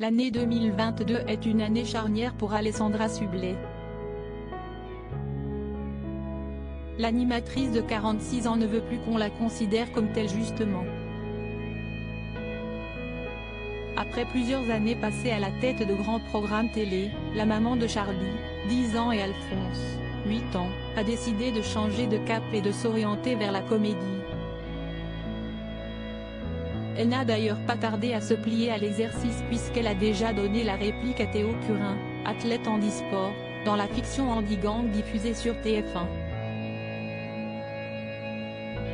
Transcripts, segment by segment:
L'année 2022 est une année charnière pour Alessandra Sublet. L'animatrice de 46 ans ne veut plus qu'on la considère comme telle justement. Après plusieurs années passées à la tête de grands programmes télé, la maman de Charlie, 10 ans et Alphonse, 8 ans, a décidé de changer de cap et de s'orienter vers la comédie. Elle n'a d'ailleurs pas tardé à se plier à l'exercice puisqu'elle a déjà donné la réplique à Théo Curin, athlète handisport, dans la fiction Handi Gang diffusée sur TF1.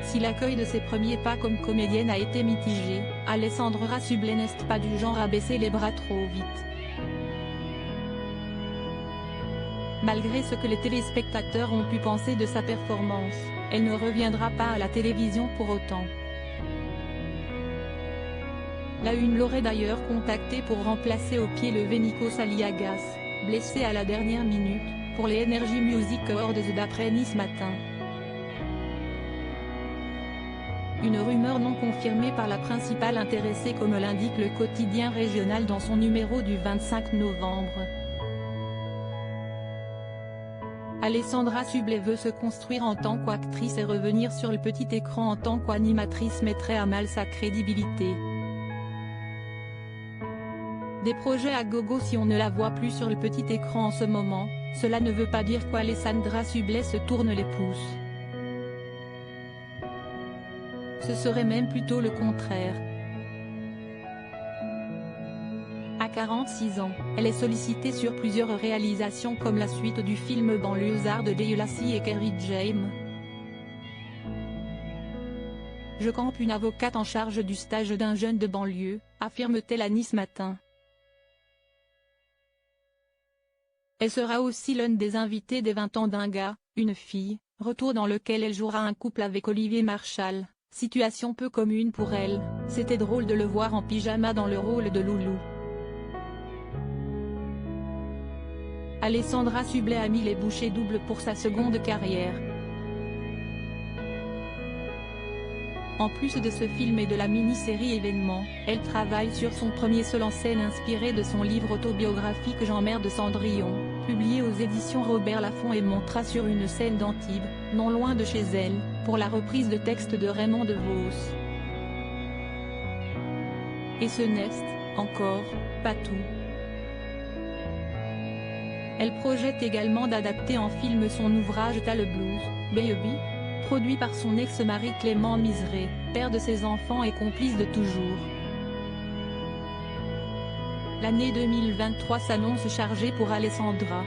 Si l'accueil de ses premiers pas comme comédienne a été mitigé, Alessandra Sublet n'est pas du genre à baisser les bras trop vite. Malgré ce que les téléspectateurs ont pu penser de sa performance, elle ne reviendra pas à la télévision pour autant. La Une l'aurait d'ailleurs contacté pour remplacer au pied levé Nikos Aliagas, blessé à la dernière minute, pour les Energy Music Awards d'après Nice Matin. Une rumeur non confirmée par la principale intéressée comme l'indique le quotidien régional dans son numéro du 25 novembre. Alessandra Sublet veut se construire en tant qu'actrice et revenir sur le petit écran en tant qu'animatrice mettrait à mal sa crédibilité. Des projets à gogo si on ne la voit plus sur le petit écran en ce moment, cela ne veut pas dire qu'Alessandra Sublet se tourne les pouces. Ce serait même plutôt le contraire. À 46 ans, elle est sollicitée sur plusieurs réalisations comme la suite du film Banlieusard de Léa Lassie et Kerry James. Je campe une avocate en charge du stage d'un jeune de banlieue, affirme-t-elle à Nice Matin. Elle sera aussi l'une des invitées des 20 ans d'un gars, une fille, retour dans lequel elle jouera un couple avec Olivier Marchal, situation peu commune pour elle, c'était drôle de le voir en pyjama dans le rôle de Loulou. Alessandra Sublet a mis les bouchées doubles pour sa seconde carrière. En plus de ce film et de la mini-série événement, elle travaille sur son premier seul en scène inspiré de son livre autobiographique J'emmerde Cendrillon, publié aux éditions Robert Laffont et montera sur une scène d'Antibes, non loin de chez elle, pour la reprise de textes de Raymond DeVos. Et ce n'est encore pas tout. Elle projette également d'adapter en film son ouvrage T'as le blues, Baby, produit par son ex-mari Clément Miseré, père de ses enfants et complice de toujours. L'année 2023 s'annonce chargée pour Alessandra.